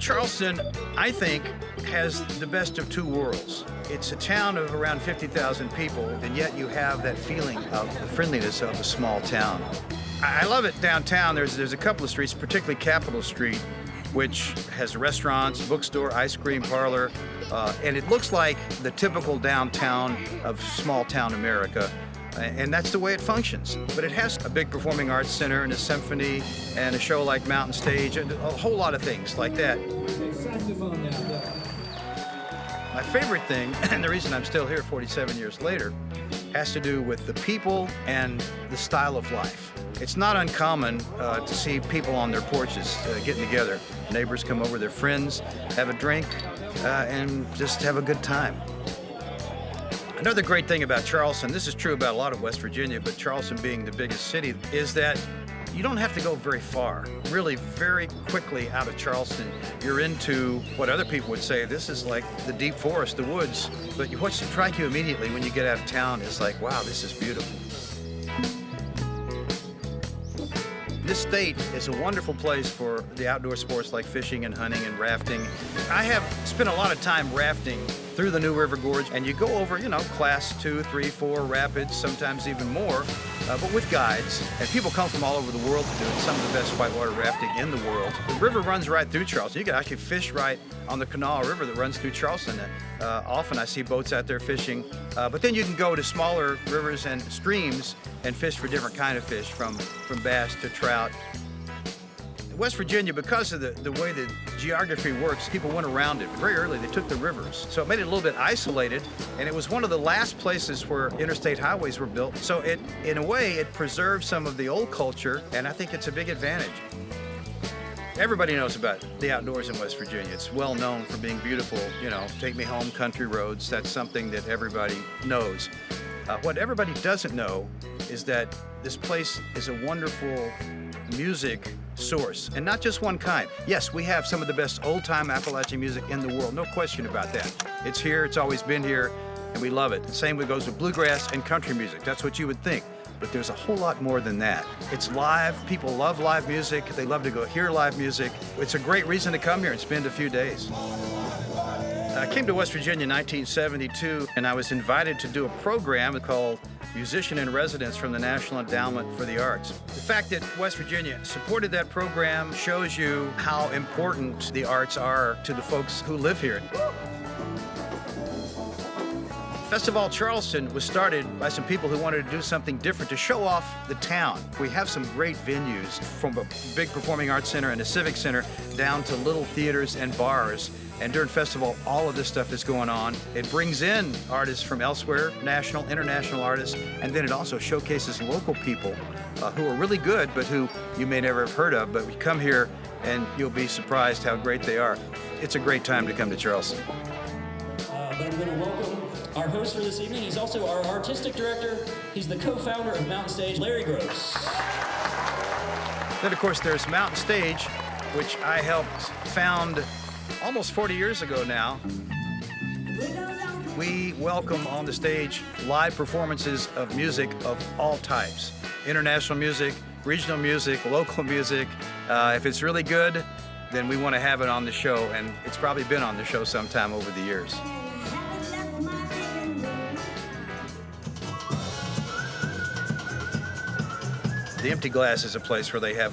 Charleston, I think, has the best of two worlds. It's a town of around 50,000 people, and yet you have that feeling of the friendliness of a small town. I love it downtown. There's a couple of streets, particularly Capitol Street, which has restaurants, bookstore, ice cream parlor, and it looks like the typical downtown of small town America. And that's the way it functions. But it has a big performing arts center and a symphony and a show like Mountain Stage and a whole lot of things like that. My favorite thing, and the reason I'm still here 47 years later, has to do with the people and the style of life. It's not uncommon to see people on their porches getting together. Neighbors come over, their friends, have a drink, and just have a good time. Another great thing about Charleston, this is true about a lot of West Virginia, but Charleston being the biggest city, is that you don't have to go very far. Really, very quickly out of Charleston, you're into what other people would say, this is like the deep forest, the woods. But what strikes you immediately when you get out of town is like, wow, this is beautiful. This state is a wonderful place for the outdoor sports like fishing and hunting and rafting. I have spent a lot of time rafting through the New River Gorge, and you go over, class 2, 3, 4 rapids, sometimes even more, but with guides. And people come from all over the world to do it. Some of the best whitewater rafting in the world. The river runs right through Charleston. You can actually fish right on the Kanawha River that runs through Charleston. Often I see boats out there fishing, but then you can go to smaller rivers and streams and fish for different kind of fish, from bass to trout. West Virginia, because of the way the geography works, people went around it. Very early, they took the rivers. So it made it a little bit isolated, and it was one of the last places where interstate highways were built. So in a way, it preserved some of the old culture, and I think it's a big advantage. Everybody knows about the outdoors in West Virginia. It's well known for being beautiful, take me home country roads. That's something that everybody knows. What everybody doesn't know is that this place is a wonderful music source, and not just one kind. Yes, we have some of the best old-time Appalachian music in the world, no question about that. It's here, it's always been here, and we love it. The same goes with bluegrass and country music. That's what you would think, but there's a whole lot more than that. It's live, people love live music, they love to go hear live music. It's a great reason to come here and spend a few days. I came to West Virginia in 1972, and I was invited to do a program called Musician in Residence from the National Endowment for the Arts. The fact that West Virginia supported that program shows you how important the arts are to the folks who live here. FestivALL Charleston was started by some people who wanted to do something different to show off the town. We have some great venues, from a big performing arts center and a civic center down to little theaters and bars. And during FestivALL, all of this stuff is going on. It brings in artists from elsewhere, national, international artists, and then it also showcases local people who are really good, but who you may never have heard of. But you come here and you'll be surprised how great they are. It's a great time to come to Charleston. But I'm going to welcome our host for this evening. He's also our artistic director. He's the co-founder of Mountain Stage, Larry Gross. Then, of course, there's Mountain Stage, which I helped found almost 40 years ago now. We welcome on the stage live performances of music of all types. International music, regional music, local music. If it's really good, then we want to have it on the show, and it's probably been on the show sometime over the years. The Empty Glass is a place where they have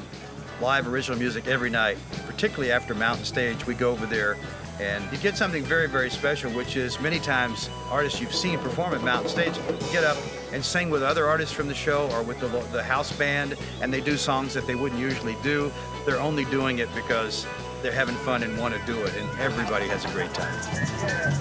live original music every night. Particularly after Mountain Stage, we go over there and you get something very, very special, which is many times artists you've seen perform at Mountain Stage get up and sing with other artists from the show or with the house band, and they do songs that they wouldn't usually do. They're only doing it because they're having fun and want to do it, and everybody has a great time.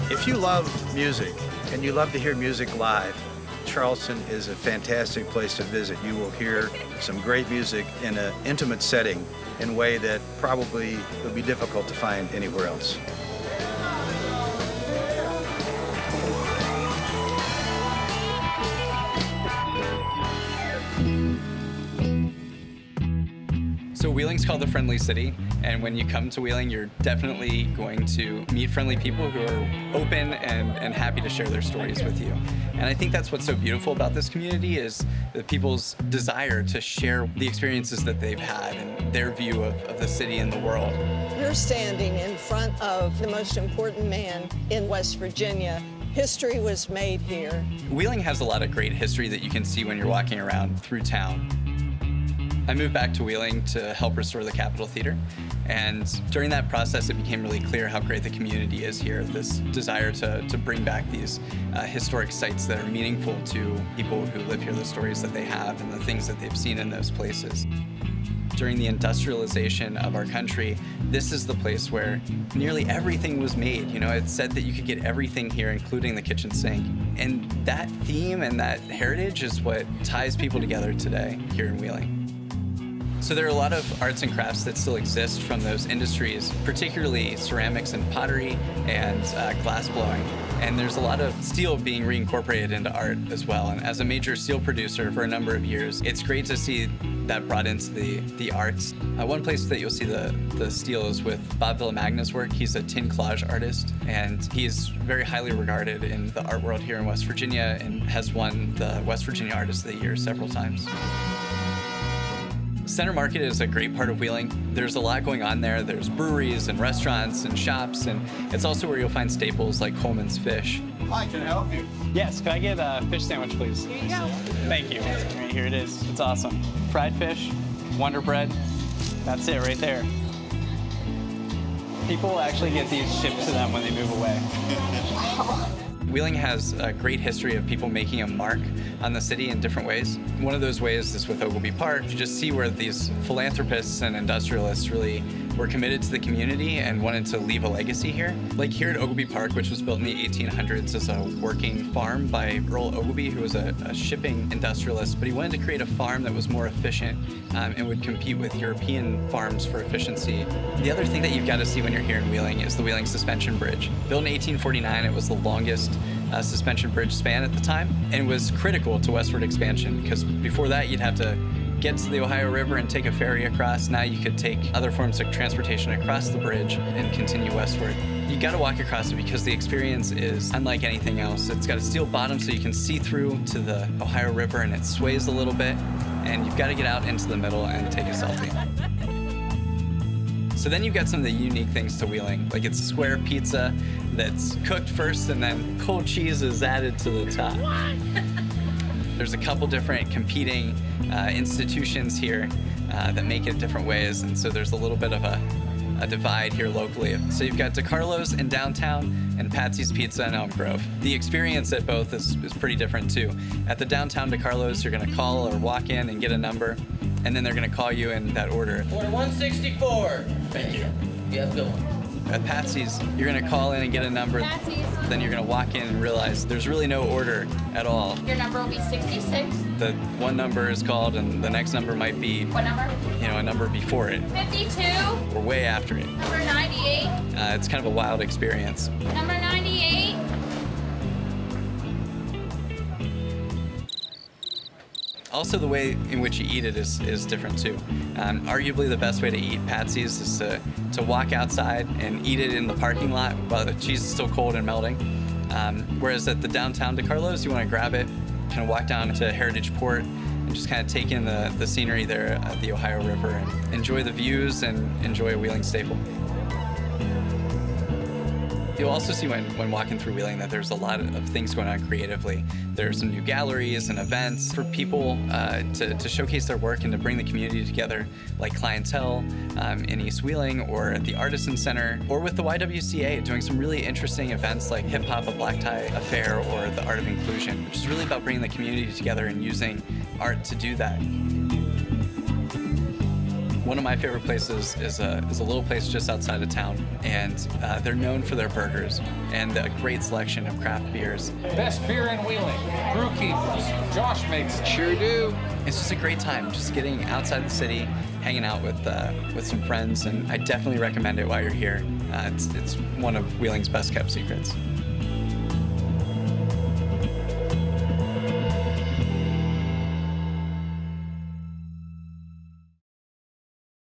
If you love music and you love to hear music live, Charleston is a fantastic place to visit. You will hear some great music in an intimate setting in a way that probably would be difficult to find anywhere else. So Wheeling's called the Friendly City, And when you come to Wheeling, you're definitely going to meet friendly people who are open and happy to share their stories with you. And I think that's what's so beautiful about this community is the people's desire to share the experiences that they've had and their view of the city and the world. We're standing in front of the most important man in West Virginia. History was made here. Wheeling has a lot of great history that you can see when you're walking around through town. I moved back to Wheeling to help restore the Capitol Theater, and during that process it became really clear how great the community is here, this desire to bring back these historic sites that are meaningful to people who live here, the stories that they have and the things that they've seen in those places. During the industrialization of our country, this is the place where nearly everything was made. You know, it's said that you could get everything here, including the kitchen sink. And that theme and that heritage is what ties people together today here in Wheeling. So there are a lot of arts and crafts that still exist from those industries, particularly ceramics and pottery and glass blowing. And there's a lot of steel being reincorporated into art as well. And as a major steel producer for a number of years, it's great to see that brought into the arts. One place that you'll see the steel is with Bob Villamagna's work. He's a tin collage artist, and he's very highly regarded in the art world here in West Virginia and has won the West Virginia Artist of the Year several times. Center Market is a great part of Wheeling. There's a lot going on there. There's breweries and restaurants and shops, and it's also where you'll find staples like Coleman's fish. Hi, can I help you? Yes, can I get a fish sandwich, please? Here you go. Thank you. Right, here it is. It's awesome. Fried fish, Wonder Bread. That's it right there. People actually get these shipped to them when they move away. Wheeling has a great history of people making a mark on the city in different ways. One of those ways is with Ogilvy Park. You just see where these philanthropists and industrialists really were committed to the community and wanted to leave a legacy here. Like here at Ogilvy Park, which was built in the 1800s as a working farm by Earl Ogilvy, who was a shipping industrialist, but he wanted to create a farm that was more efficient and would compete with European farms for efficiency. The other thing that you've got to see when you're here in Wheeling is the Wheeling Suspension Bridge. Built in 1849, it was the longest suspension bridge span at the time, and was critical to westward expansion because before that you'd have to get to the Ohio River and take a ferry across. Now you could take other forms of transportation across the bridge and continue westward. You got to walk across it because the experience is unlike anything else. It's got a steel bottom so you can see through to the Ohio River, and it sways a little bit, and you've got to get out into the middle and take a selfie. So then you've got some of the unique things to Wheeling, like it's square pizza that's cooked first and then cold cheese is added to the top. There's a couple different competing institutions here that make it different ways, and so there's a little bit of a divide here locally. So you've got DeCarlo's in downtown and Patsy's Pizza in Elm Grove. The experience at both is pretty different too. At the downtown DeCarlo's, you're gonna call or walk in and get a number, and then they're gonna call you in that order. Order 164. Thank you. Yeah, good one. At Patsy's, you're gonna call in and get a number. Patsy's. Then you're gonna walk in and realize there's really no order at all. Your number will be 66. The one number is called and the next number might be, What number? you know, a number before it. 52. Or way after it. Number 98. It's kind of a wild experience. Number 98. Also, the way in which you eat it is different too. Arguably, the best way to eat Patsy's is to walk outside and eat it in the parking lot while the cheese is still cold and melting. Whereas at the downtown DeCarlo's, you want to grab it, kind of walk down to Heritage Port, and just kind of take in the scenery there at the Ohio River and enjoy the views and enjoy a Wheeling staple. You'll also see when walking through Wheeling that there's a lot of things going on creatively. There are some new galleries and events for people to showcase their work and to bring the community together, like Clientele in East Wheeling, or at the Artisan Center, or with the YWCA doing some really interesting events like Hip Hop, a Black Tie Affair, or the Art of Inclusion, which is really about bringing the community together and using art to do that. One of my favorite places is a little place just outside of town, and they're known for their burgers and a great selection of craft beers. Best beer in Wheeling, Brew Keepers. Josh makes it. Sure do. It's just a great time, just getting outside the city, hanging out with some friends, and I definitely recommend it while you're here. It's one of Wheeling's best kept secrets.